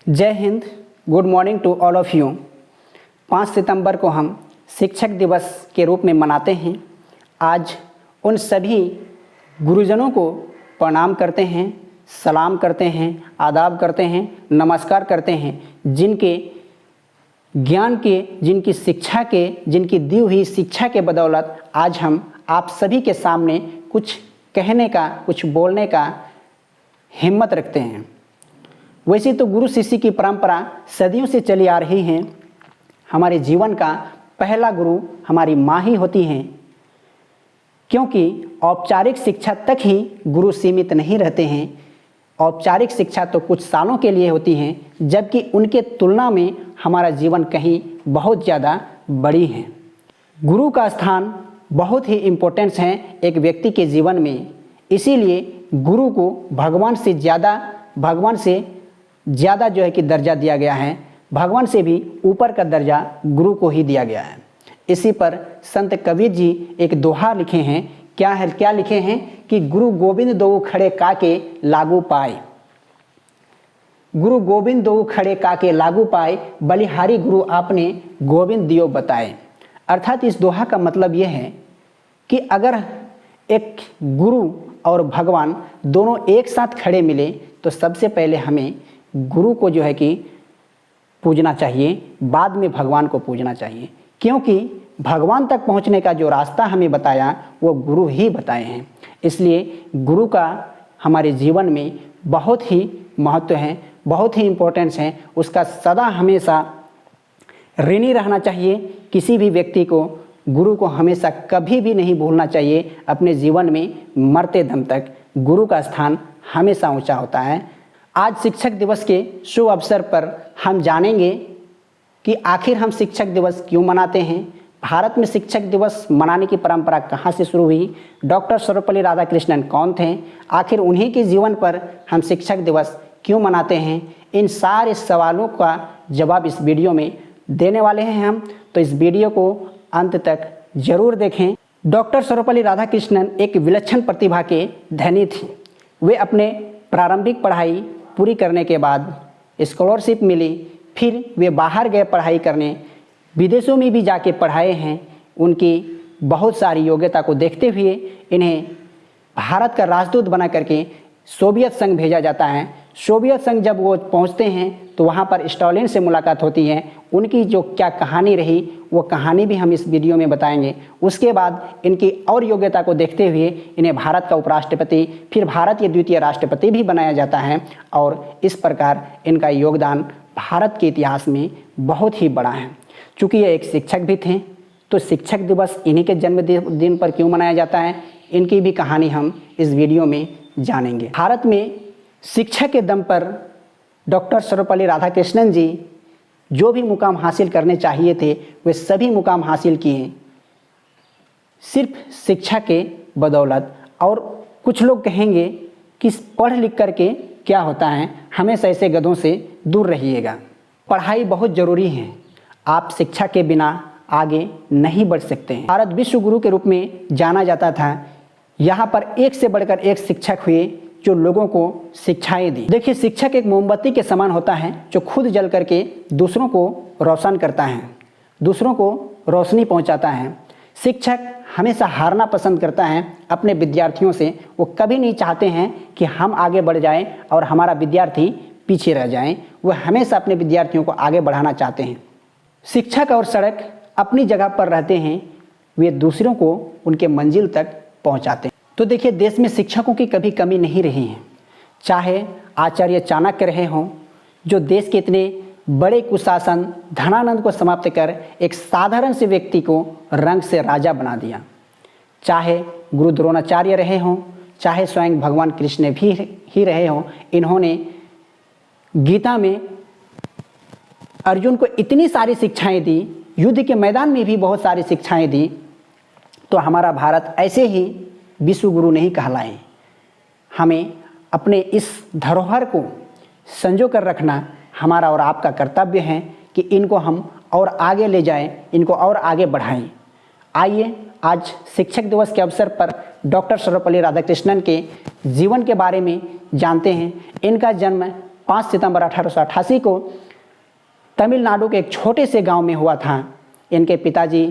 जय हिंद। Good morning to all of you. 5 सितंबर को हम शिक्षक दिवस के रूप में मनाते हैं। आज उन सभी गुरुजनों को प्रणाम करते हैं, सलाम करते हैं, आदाब करते हैं, नमस्कार करते हैं, जिनके ज्ञान के, जिनकी शिक्षा के, जिनकी दी हुई शिक्षा के बदौलत आज हम आप सभी के सामने कुछ कहने का, कुछ बोलने का हिम्मत रखते हैं। वैसे तो गुरु शिष्य की परंपरा सदियों से चली आ रही है। हमारे जीवन का पहला गुरु हमारी माँ ही होती हैं, क्योंकि औपचारिक शिक्षा तक ही गुरु सीमित नहीं रहते हैं। औपचारिक शिक्षा तो कुछ सालों के लिए होती हैं, जबकि उनके तुलना में हमारा जीवन कहीं बहुत ज़्यादा बड़ी है। गुरु का स्थान बहुत ही इम्पोर्टेंस है एक व्यक्ति के जीवन में। इसीलिए गुरु को भगवान से ज़्यादा जो है कि दर्जा दिया गया है। भगवान से भी ऊपर का दर्जा गुरु को ही दिया गया है। इसी पर संत कबीर जी एक दोहा लिखे हैं। क्या लिखे हैं कि गुरु गोविंद दो खड़े काके लागू पाए। गुरु गोविंद दो खड़े काके लागू पाए, बलिहारी गुरु आपने गोविंद दियो बताए। अर्थात इस दोहा का मतलब यह है कि अगर एक गुरु और भगवान दोनों एक साथ खड़े मिले तो सबसे पहले हमें गुरु को जो है कि पूजना चाहिए, बाद में भगवान को पूजना चाहिए, क्योंकि भगवान तक पहुंचने का जो रास्ता हमें बताया वो गुरु ही बताए हैं। इसलिए गुरु का हमारे जीवन में बहुत ही महत्व है, बहुत ही इम्पोर्टेंस है। उसका सदा हमेशा ऋणी रहना चाहिए। किसी भी व्यक्ति को गुरु को हमेशा कभी भी नहीं भूलना चाहिए। अपने जीवन में मरते दम तक गुरु का स्थान हमेशा ऊंचा होता है। आज शिक्षक दिवस के शुभ अवसर पर हम जानेंगे कि आखिर हम शिक्षक दिवस क्यों मनाते हैं, भारत में शिक्षक दिवस मनाने की परंपरा कहाँ से शुरू हुई, डॉक्टर सर्वपल्ली राधाकृष्णन कौन थे, आखिर उन्हीं के जीवन पर हम शिक्षक दिवस क्यों मनाते हैं। इन सारे सवालों का जवाब इस वीडियो में देने वाले हैं हम, तो इस वीडियो को अंत तक जरूर देखें। डॉक्टर सर्वपल्ली राधाकृष्णन एक विलक्षण प्रतिभा के धनी थे। वे अपने प्रारंभिक पढ़ाई पूरी करने के बाद स्कॉलरशिप मिली, फिर वे बाहर गए पढ़ाई करने, विदेशों में भी जाके पढ़ाए हैं। उनकी बहुत सारी योग्यता को देखते हुए इन्हें भारत का राजदूत बना करके सोवियत संघ भेजा जाता है। सोवियत संघ जब वो पहुंचते हैं तो वहाँ पर स्टालिन से मुलाकात होती है। उनकी जो क्या कहानी रही वो कहानी भी हम इस वीडियो में बताएंगे। उसके बाद इनकी और योग्यता को देखते हुए इन्हें भारत का उपराष्ट्रपति, फिर भारत के द्वितीय राष्ट्रपति भी बनाया जाता है। और इस प्रकार इनका योगदान भारत के इतिहास में बहुत ही बड़ा है। चूँकि ये एक शिक्षक भी थे, तो शिक्षक दिवस इन्हीं के जन्मदिन पर क्यों मनाया जाता है, इनकी भी कहानी हम इस वीडियो में जानेंगे। भारत में शिक्षा के दम पर डॉक्टर सर्वपल्ली राधाकृष्णन जी जो भी मुकाम हासिल करने चाहिए थे वे सभी मुकाम हासिल किए सिर्फ शिक्षा के बदौलत। और कुछ लोग कहेंगे कि पढ़ लिख करके क्या होता है, हमेशा ऐसे गधों से दूर रहिएगा। पढ़ाई बहुत ज़रूरी है। आप शिक्षा के बिना आगे नहीं बढ़ सकते हैं। भारत विश्व गुरु के रूप में जाना जाता था। यहाँ पर एक से बढ़कर एक शिक्षक हुए जो लोगों को शिक्षाएं दी। देखिए, शिक्षक एक मोमबत्ती के समान होता है जो खुद जल करके दूसरों को रोशन करता है, दूसरों को रोशनी पहुंचाता है। शिक्षक हमेशा हारना पसंद करता है अपने विद्यार्थियों से। वो कभी नहीं चाहते हैं कि हम आगे बढ़ जाएं और हमारा विद्यार्थी पीछे रह जाएं। वह हमेशा अपने विद्यार्थियों को आगे बढ़ाना चाहते हैं। शिक्षक और सड़क अपनी जगह पर रहते हैं, वे दूसरों को उनके मंजिल तक पहुंचाते हैं। तो देखिए, देश में शिक्षकों की कभी कमी नहीं रही है। चाहे आचार्य चाणक्य रहे हों, जो देश के इतने बड़े कुशासन धनानंद को समाप्त कर एक साधारण से व्यक्ति को रंग से राजा बना दिया, चाहे गुरु द्रोणाचार्य रहे हों, चाहे स्वयं भगवान कृष्ण भी ही रहे हों। इन्होंने गीता में अर्जुन को इतनी सारी शिक्षाएं दी, युद्ध के मैदान में भी बहुत सारी शिक्षाएं दी। तो हमारा भारत ऐसे ही विश्व गुरु नहीं कहलाए। हमें अपने इस धरोहर को संजो कर रखना हमारा और आपका कर्तव्य है कि इनको हम और आगे ले जाएं, इनको और आगे बढ़ाएं। आइए आज शिक्षक दिवस के अवसर पर डॉक्टर सर्वपल्ली राधाकृष्णन के जीवन के बारे में जानते हैं। इनका जन्म 5 सितंबर 1888 को तमिलनाडु के एक छोटे से गांव में हुआ था। इनके पिताजी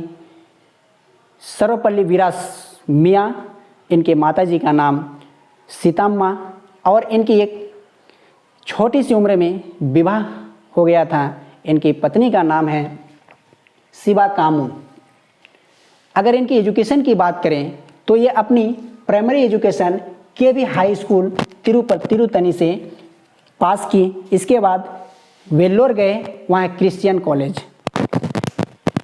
सर्वपल्ली वीरास मियाँ, इनके माताजी का नाम सीताम्मा, और इनकी एक छोटी सी उम्र में विवाह हो गया था। इनकी पत्नी का नाम है शिवा कामू। अगर इनकी एजुकेशन की बात करें तो ये अपनी प्राइमरी एजुकेशन केवी हाई स्कूल तिरुतनी से पास की। इसके बाद वेल्लोर गए, वहाँ क्रिश्चियन कॉलेज।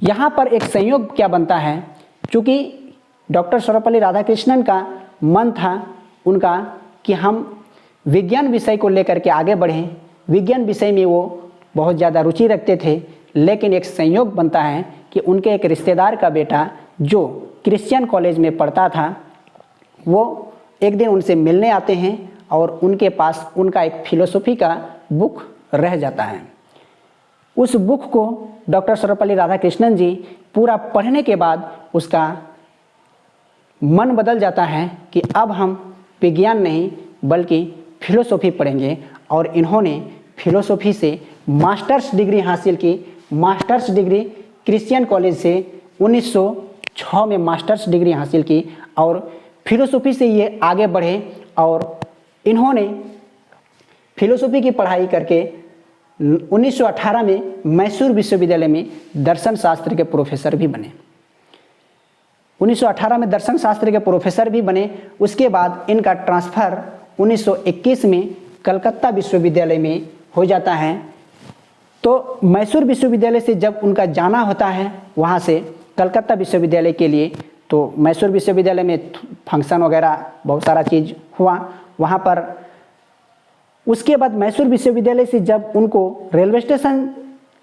यहाँ पर एक संयोग क्या बनता है, चूँकि डॉक्टर सर्वपल्ली राधाकृष्णन का मन था उनका कि हम विज्ञान विषय को लेकर के आगे बढ़ें। विज्ञान विषय में वो बहुत ज़्यादा रुचि रखते थे, लेकिन एक संयोग बनता है कि उनके एक रिश्तेदार का बेटा जो क्रिश्चियन कॉलेज में पढ़ता था, वो एक दिन उनसे मिलने आते हैं और उनके पास उनका एक फिलोसॉफी का बुक रह जाता है। उस बुक को डॉक्टर सर्वपल्ली राधाकृष्णन जी पूरा पढ़ने के बाद उसका मन बदल जाता है कि अब हम विज्ञान नहीं बल्कि फिलोसॉफी पढ़ेंगे, और इन्होंने फिलोसॉफी से मास्टर्स डिग्री हासिल की। मास्टर्स डिग्री क्रिश्चियन कॉलेज से 1906 में मास्टर्स डिग्री हासिल की, और फिलोसॉफी से ये आगे बढ़े और इन्होंने फिलोसॉफी की पढ़ाई करके 1918 में मैसूर विश्वविद्यालय में दर्शन शास्त्र के प्रोफेसर भी बने। 1918 में दर्शन शास्त्र के प्रोफेसर भी बने। उसके बाद इनका ट्रांसफ़र 1921 में कलकत्ता विश्वविद्यालय में हो जाता है। तो मैसूर विश्वविद्यालय से जब उनका जाना होता है वहाँ से कलकत्ता विश्वविद्यालय के लिए, तो मैसूर विश्वविद्यालय में फंक्शन वगैरह बहुत सारा चीज़ हुआ वहाँ पर। उसके बाद मैसूर विश्वविद्यालय से जब उनको रेलवे स्टेशन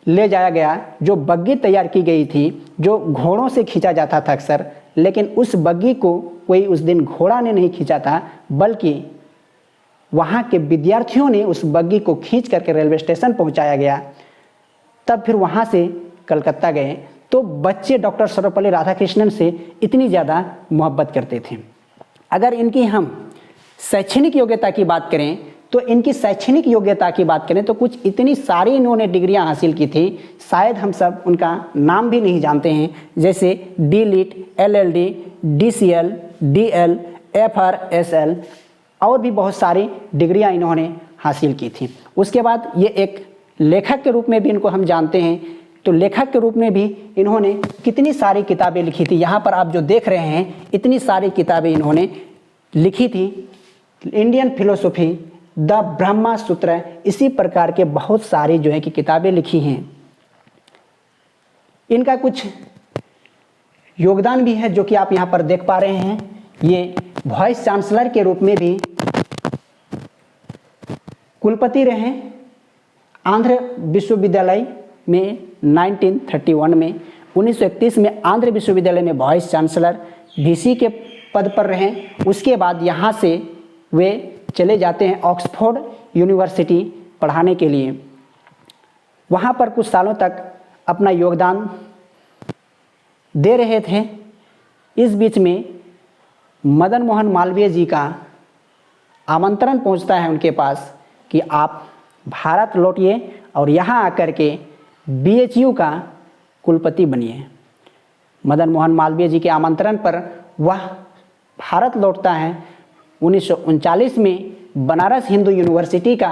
ले जाया गया, जो बग्गी तैयार की गई थी जो घोड़ों से खींचा जाता था अक्सर, लेकिन उस बग्गी को कोई उस दिन घोड़ा ने नहीं खींचा था, बल्कि वहाँ के विद्यार्थियों ने उस बग्गी को खींच करके रेलवे स्टेशन पहुँचाया गया। तब फिर वहाँ से कलकत्ता गए। तो बच्चे डॉक्टर सर्वपल्ली राधाकृष्णन से इतनी ज़्यादा मोहब्बत करते थे। अगर इनकी हम शैक्षणिक योग्यता की बात करें तो इनकी शैक्षणिक योग्यता की बात करें तो कुछ इतनी सारी इन्होंने डिग्रियां हासिल की थी, शायद हम सब उनका नाम भी नहीं जानते हैं, जैसे डी.लिट, एल.एल.डी, डी.सी.एल, डी.एल, एफ.आर.एस.एल और भी बहुत सारी डिग्रियां इन्होंने हासिल की थी। उसके बाद ये एक लेखक के रूप में भी इनको हम जानते हैं। तो लेखक के रूप में भी इन्होंने कितनी सारी किताबें लिखी थी। यहाँ पर आप जो देख रहे हैं इतनी सारी किताबें इन्होंने लिखी थी। इंडियन फिलोसॉफी, द ब्रह्मा सूत्र, इसी प्रकार के बहुत सारी जो है कि किताबें लिखी हैं। इनका कुछ योगदान भी है जो कि आप यहाँ पर देख पा रहे हैं। ये वाइस चांसलर के रूप में भी कुलपति रहे आंध्र विश्वविद्यालय में 1931 में। 1931 में आंध्र विश्वविद्यालय में वाइस चांसलर वीसी के पद पर रहे। उसके बाद यहाँ से वे चले जाते हैं ऑक्सफोर्ड यूनिवर्सिटी पढ़ाने के लिए। वहाँ पर कुछ सालों तक अपना योगदान दे रहे थे। इस बीच में मदन मोहन मालवीय जी का आमंत्रण पहुँचता है उनके पास कि आप भारत लौटिए और यहाँ आकर के बीएचयू का कुलपति बनिए। मदन मोहन मालवीय जी के आमंत्रण पर वह भारत लौटता है। 1939 में बनारस हिंदू यूनिवर्सिटी का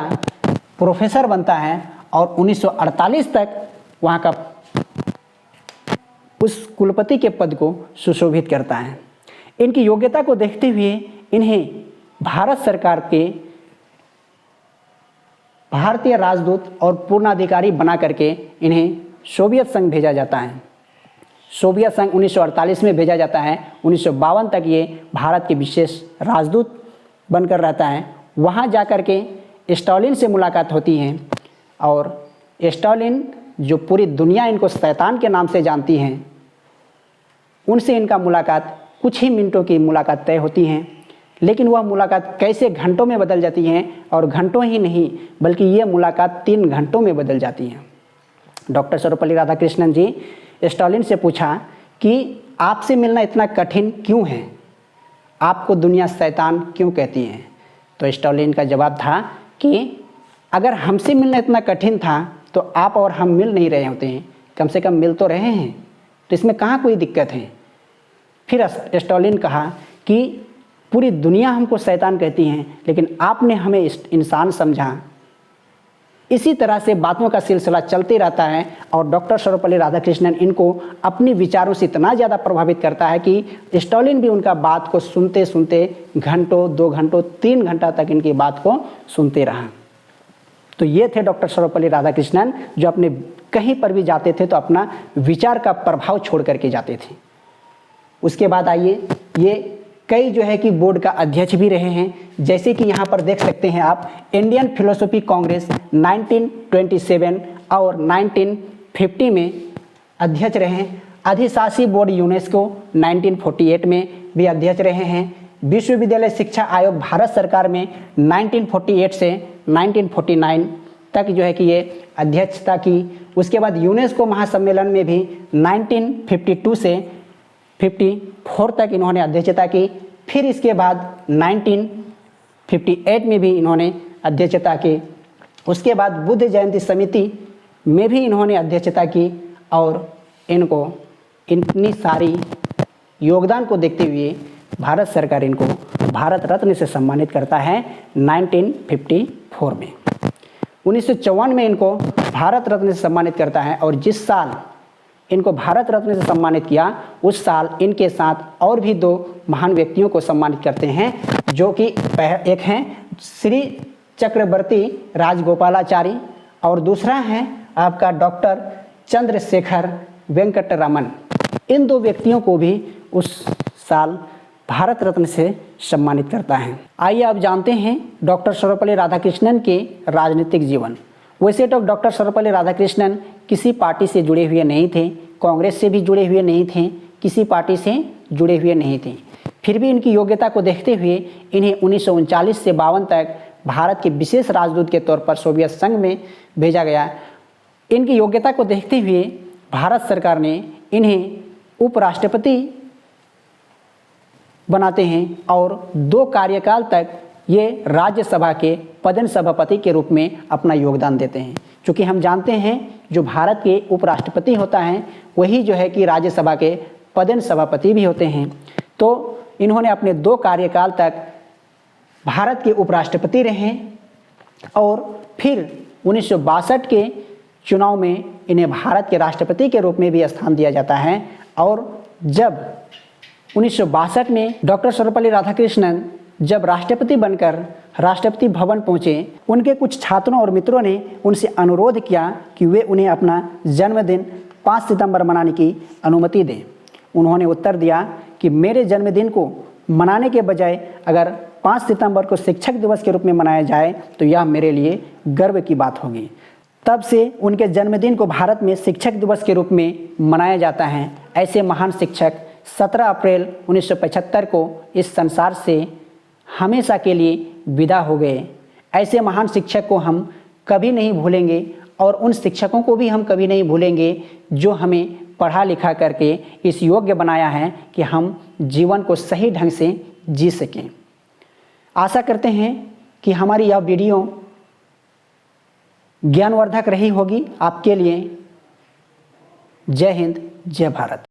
प्रोफेसर बनता है और 1948 तक वहाँ का उस कुलपति के पद को सुशोभित करता है। इनकी योग्यता को देखते हुए इन्हें भारत सरकार के भारतीय राजदूत और पूर्णाधिकारी बना करके इन्हें सोवियत संघ भेजा जाता है। सोवियत संघ 1948 में भेजा जाता है। 1952 तक ये भारत के विशेष राजदूत बनकर रहता है। वहाँ जाकर के स्टालिन से मुलाकात होती है और स्टालिन जो पूरी दुनिया इनको शैतान के नाम से जानती हैं, उनसे इनका मुलाकात कुछ ही मिनटों की मुलाकात तय होती है। लेकिन वह मुलाकात कैसे घंटों में बदल जाती है, और घंटों ही नहीं बल्कि ये मुलाकात 3 घंटों में बदल जाती है। डॉक्टर सर्वपल्ली राधाकृष्णन जी स्टालिन से पूछा कि आपसे मिलना इतना कठिन क्यों है, आपको दुनिया शैतान क्यों कहती है। तो स्टालिन का जवाब था कि अगर हमसे मिलना इतना कठिन था तो आप और हम मिल नहीं रहे होते हैं, कम से कम मिल तो रहे हैं, तो इसमें कहाँ कोई दिक्कत है। फिर स्टालिन कहा कि पूरी दुनिया हमको शैतान कहती है, लेकिन आपने हमें इंसान समझा। इसी तरह से बातों का सिलसिला चलते रहता है और डॉक्टर सर्वपल्ली राधाकृष्णन इनको अपने विचारों से इतना ज़्यादा प्रभावित करता है कि स्टालिन भी उनका बात को सुनते सुनते घंटों, 2 घंटों, 3 घंटा तक इनकी बात को सुनते रहा। तो ये थे डॉक्टर सर्वपल्ली राधाकृष्णन, जो अपने कहीं पर भी जाते थे तो अपना विचार का प्रभाव छोड़ करके जाते थे। उसके बाद आइए, ये कई जो है कि बोर्ड का अध्यक्ष भी रहे हैं, जैसे कि यहाँ पर देख सकते हैं आप, इंडियन फिलोसॉफी कांग्रेस 1927 और 1950 में अध्यक्ष रहे हैं। अधिशासी बोर्ड यूनेस्को 1948 में भी अध्यक्ष रहे हैं। विश्वविद्यालय शिक्षा आयोग भारत सरकार में 1948 से 1949 तक जो है कि ये अध्यक्षता की। उसके बाद यूनेस्को महासम्मेलन में भी 1952 से 54 तक इन्होंने अध्यक्षता की। फिर इसके बाद 1958 में भी इन्होंने अध्यक्षता की। उसके बाद बुद्ध जयंती समिति में भी इन्होंने अध्यक्षता की और इनको इतनी सारी योगदान को देखते हुए भारत सरकार इनको भारत रत्न से सम्मानित करता है 1954 में। 1954 में इनको भारत रत्न से सम्मानित करता है और जिस साल इनको भारत रत्न से सम्मानित किया उस साल इनके साथ और भी 2 महान व्यक्तियों को सम्मानित करते हैं, जो कि एक हैं श्री चक्रवर्ती राजगोपालाचारी और दूसरा है आपका डॉक्टर चंद्रशेखर वेंकटरमन। इन 2 व्यक्तियों को भी उस साल भारत रत्न से सम्मानित करता है। आइए आप जानते हैं डॉक्टर सर्वपल्ली राधाकृष्णन के राजनीतिक जीवन। वैसे तो डॉक्टर सर्वपल्ली राधाकृष्णन किसी पार्टी से जुड़े हुए नहीं थे, कांग्रेस से भी जुड़े हुए नहीं थे, किसी पार्टी से जुड़े हुए नहीं थे। फिर भी इनकी योग्यता को देखते हुए इन्हें 1939 से 52 तक भारत के विशेष राजदूत के तौर पर सोवियत संघ में भेजा गया। इनकी योग्यता को देखते हुए भारत सरकार ने इन्हें उपराष्ट्रपति बनाते हैं और 2 कार्यकाल तक ये राज्यसभा के पदेन सभापति के रूप में अपना योगदान देते हैं। क्योंकि हम जानते हैं जो भारत के उपराष्ट्रपति होता है वही जो है कि राज्यसभा के पदेन सभापति भी होते हैं। तो इन्होंने अपने 2 कार्यकाल तक भारत के उपराष्ट्रपति रहे और फिर 1962 के चुनाव में इन्हें भारत के राष्ट्रपति के रूप में भी स्थान दिया जाता है। और जब 1962 में डॉक्टर सर्वपल्ली राधाकृष्णन जब राष्ट्रपति बनकर राष्ट्रपति भवन पहुंचे, उनके कुछ छात्रों और मित्रों ने उनसे अनुरोध किया कि वे उन्हें अपना जन्मदिन 5 सितंबर मनाने की अनुमति दें। उन्होंने उत्तर दिया कि मेरे जन्मदिन को मनाने के बजाय अगर 5 सितंबर को शिक्षक दिवस के रूप में मनाया जाए तो यह मेरे लिए गर्व की बात होगी। तब से उनके जन्मदिन को भारत में शिक्षक दिवस के रूप में मनाया जाता है। ऐसे महान शिक्षक 17 अप्रैल 1975 को इस संसार से हमेशा के लिए विदा हो गए। ऐसे महान शिक्षक को हम कभी नहीं भूलेंगे और उन शिक्षकों को भी हम कभी नहीं भूलेंगे जो हमें पढ़ा लिखा करके इस योग्य बनाया है कि हम जीवन को सही ढंग से जी सकें। आशा करते हैं कि हमारी यह वीडियो ज्ञानवर्धक रही होगी आपके लिए। जय हिंद, जय भारत।